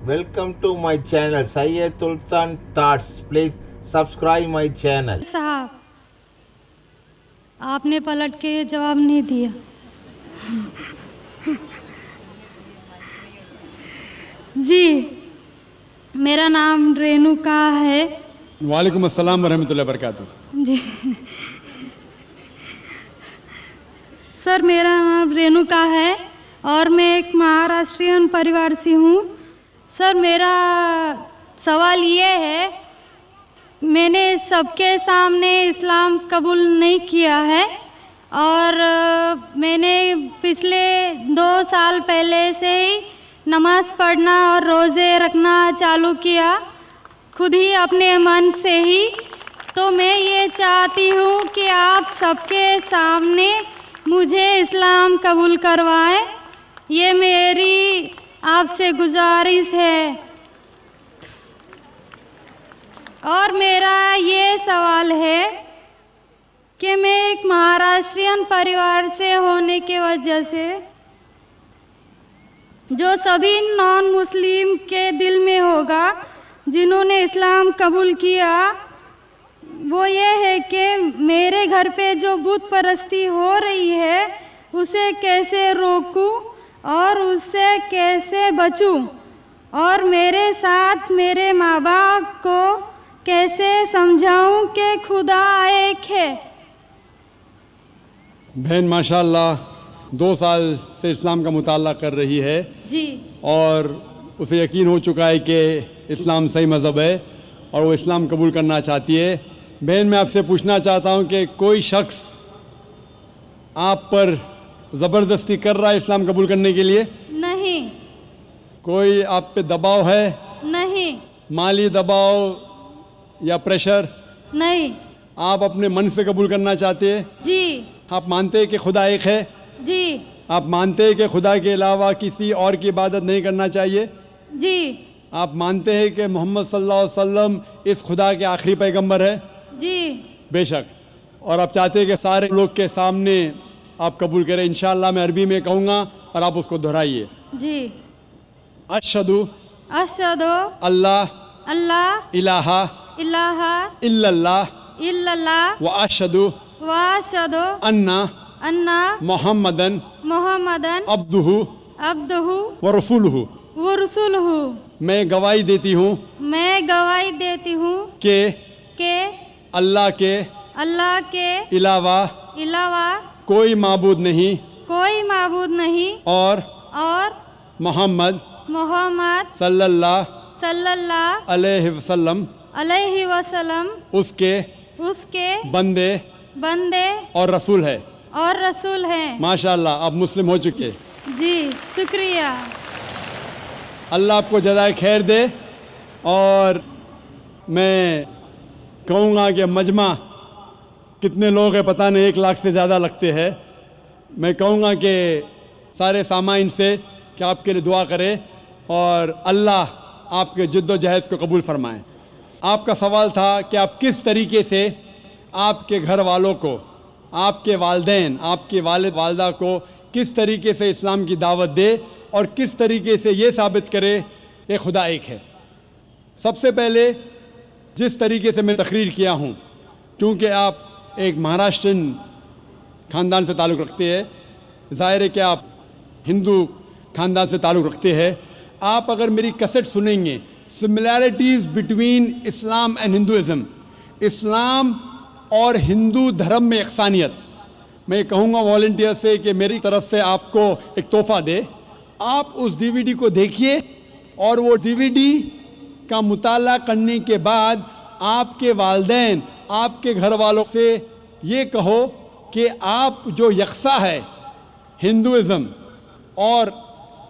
Welcome to my channel, Syed Sultan Thoughts. Please subscribe my channel. साहब, आपने पलट के जवाब नहीं दिया। जी, मेरा नाम रेणुका है। वालेकुम अस्सलाम वरहमतुल्लाहि वबरकातुहू। जी सर, मेरा नाम रेणुका है और मैं एक महाराष्ट्रियन परिवार से हूँ। सर, मेरा सवाल ये है, मैंने सबके सामने इस्लाम कबूल नहीं किया है और मैंने पिछले 2 साल पहले से ही नमाज़ पढ़ना और रोज़े रखना चालू किया, खुद ही अपने मन से ही। तो मैं ये चाहती हूँ कि आप सबके सामने मुझे इस्लाम कबूल करवाएं, ये मेरी आपसे गुजारिश है। और मेरा ये सवाल है कि मैं एक महाराष्ट्रियन परिवार से होने की वजह से जो सभी नॉन मुस्लिम के दिल में होगा जिन्होंने इस्लाम कबूल किया, वो ये है कि मेरे घर पे जो बुत परस्ती हो रही है उसे कैसे रोकूं और उससे कैसे बचूं, और मेरे साथ मेरे माँ बाप को कैसे समझाऊं कि खुदा एक है। बहन माशाल्लाह 2 साल से इस्लाम का मुताला कर रही है जी, और उसे यकीन हो चुका है कि इस्लाम सही मज़हब है और वो इस्लाम कबूल करना चाहती है। बहन, मैं आपसे पूछना चाहता हूँ कि कोई शख्स आप पर ज़बरदस्ती कर रहा है इस्लाम कबूल करने के लिए? नहीं। कोई आप पे दबाव है? नहीं। माली दबाव या प्रेशर? नहीं। आप अपने मन से कबूल करना चाहते हैं? जी। आप मानते हैं कि खुदा एक है? जी। आप मानते हैं कि खुदा के अलावा किसी और की इबादत नहीं करना चाहिए? जी। आप मानते हैं कि मोहम्मद सल्लल्लाहु अलैहि वसल्लम इस खुदा के आखिरी पैगंबर है? जी। बेशक। और आप चाहते हैं कि सारे लोग के सामने आप कबूल करें? इंशाअल्लाह मैं अरबी में कहूँगा और आप उसको दोहराइए। जी। अशहदु अशहदु अल्लाह अल्लाह इलाहा इलाहा इल्लल्लाह इल्लल्लाह व अशहदु व अशहदु अन्ना अन्ना मुहम्मदन मुहम्मदन अब्दुहु अब्दुहु व रसूलुहु। व रसूलुहु। मैं गवाही देती हूँ मैं गवाही देती हूँ कि अल्लाह के अलावा कोई माबूद माबूद नहीं और मोहम्मद सल्लल्लाहु अलैहि वसल्लम उसके बंदे और रसूल है। माशाअल्लाह, आप मुस्लिम हो चुके। जी, शुक्रिया। अल्लाह आपको जज़ाए खैर दे। और मैं कहूँगा कि मजमा कितने लोग हैं पता नहीं, 1 लाख से ज़्यादा लगते हैं। मैं कहूँगा कि सारे सामाइन से कि आपके लिए दुआ करें और अल्लाह आपके जद्दोजहद को कबूल फरमाएं। आपका सवाल था कि आप किस तरीके से आपके घर वालों को, आपके वालिदैन, आपके वालिद वालदा को किस तरीके से इस्लाम की दावत दे और किस तरीके से ये साबित करे कि खुदा एक है। सबसे पहले जिस तरीके से मैं तकरीर किया हूँ, क्योंकि आप एक महाराष्ट्रियन ख़ानदान से ताल्लुक़ रखते हैं, ज़ाहिर है कि आप हिंदू ख़ानदान से ताल्लुक़ रखते हैं। आप अगर मेरी कैसेट सुनेंगे, similarities between Islam and Hinduism, Islam और हिंदू धर्म में यकसानियत, मैं कहूँगा वॉलंटियर से कि मेरी तरफ से आपको एक तोहफ़ा दे। आप उस DVD को देखिए और वो DVD का मुताला करने के बाद आपके वालिदैन, आपके घर वालों से ये कहो कि आप जो यकसा है हिंदुइज़म और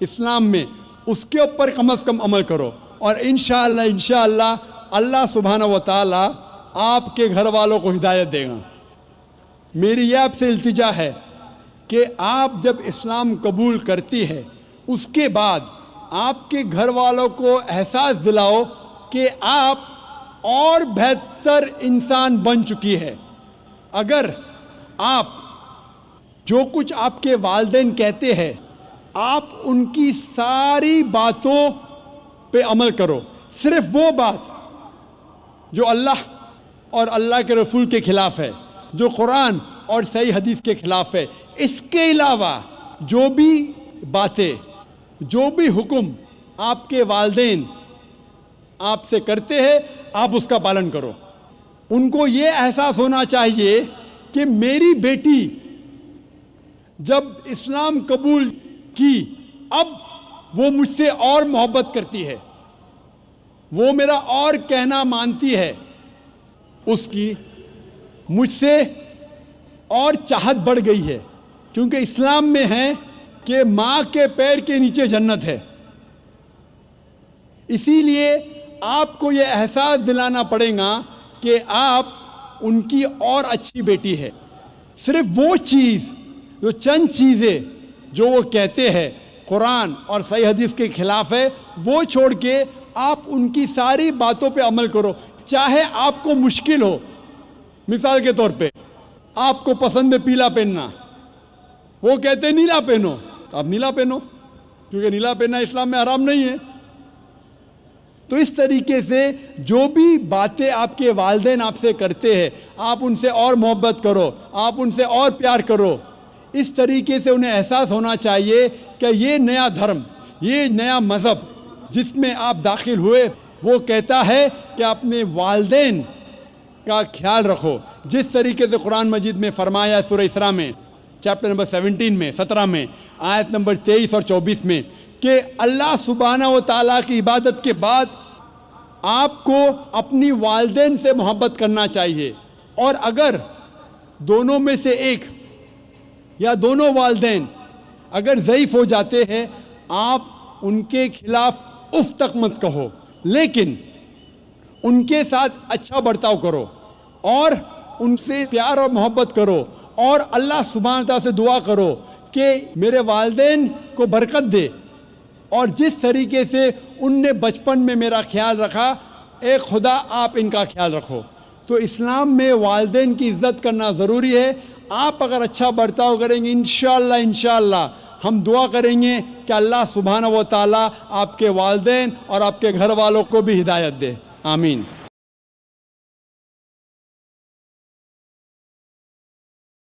इस्लाम में, उसके ऊपर कम से कम अमल करो और इंशाअल्लाह अल्लाह सुब्हानहू व तआला आपके घर वालों को हिदायत देगा। मेरी यह आपसे इल्तिजा है कि आप जब इस्लाम कबूल करती है, उसके बाद आपके घर वालों को एहसास दिलाओ कि आप और बेहतर इंसान बन चुकी है। अगर आप जो कुछ आपके वालिदैन कहते हैं, आप उनकी सारी बातों پہ عمل کرو. صرف وہ بات جو اللہ اور اللہ کے رسول کے خلاف ہے, جو قرآن اور صحیح حدیث کے خلاف ہے. اس کے علاوہ جو بھی باتیں, جو بھی حکم آپ کے والدین آپ سے کرتے ہیں, آپ اس کا پالن کرو. ان کو یہ احساس ہونا چاہیے کہ میری بیٹی جب اسلام قبول کی, اب وہ مجھ سے اور محبت کرتی ہے, وہ میرا اور کہنا مانتی ہے, اس کی مجھ سے اور چاہت بڑھ گئی ہے. کیونکہ اسلام میں ہے کہ ماں کے پیر کے نیچے جنت ہے. اسی لیے آپ کو یہ احساس دلانا پڑے گا کہ آپ ان کی اور اچھی بیٹی ہے. صرف وہ چیز, جو چند چیزیں جو وہ کہتے ہیں قرآن اور صحیح حدیث کے خلاف ہے, وہ چھوڑ کے آپ ان کی ساری باتوں پہ عمل کرو. چاہے آپ کو مشکل ہو. مثال کے طور پہ آپ کو پسند ہے پیلا پہننا, وہ کہتے ہیں نیلا پہنو, تو آپ نیلا پہنو, کیونکہ نیلا پہننا اسلام میں حرام نہیں ہے. تو اس طریقے سے جو بھی باتیں آپ کے والدین آپ سے کرتے ہیں, آپ ان سے اور محبت کرو, آپ ان سے اور پیار کرو. اس طریقے سے انہیں احساس ہونا چاہیے کہ یہ نیا دھرم, یہ نیا مذہب جس میں آپ داخل ہوئے, وہ کہتا ہے کہ اپنے والدین کا خیال رکھو. جس طریقے سے قرآن مجید میں فرمایا سورہ اسراء میں چیپٹر نمبر 17 میں آیت نمبر 23 اور 24 میں کہ اللہ سبحانہ و تعالیٰ کی عبادت کے بعد آپ کو اپنی والدین سے محبت کرنا چاہیے. اور اگر دونوں میں سے ایک یا دونوں والدین اگر ضعیف ہو جاتے ہیں, آپ ان کے خلاف اف تک مت کہو, لیکن ان کے ساتھ اچھا برتاؤ کرو اور ان سے پیار اور محبت کرو, اور اللہ سبحانہ تعالیٰ سے دعا کرو کہ میرے والدین کو برکت دے, اور جس طریقے سے ان نے بچپن میں میرا خیال رکھا, اے خدا آپ ان کا خیال رکھو. تو اسلام میں والدین کی عزت کرنا ضروری ہے. آپ اگر اچھا برتاؤ کریں گے, انشاءاللہ ہم دعا کریں گے کہ اللہ سبحانہ و تعالیٰ آپ کے والدین اور آپ کے گھر والوں کو بھی ہدایت دے. آمین.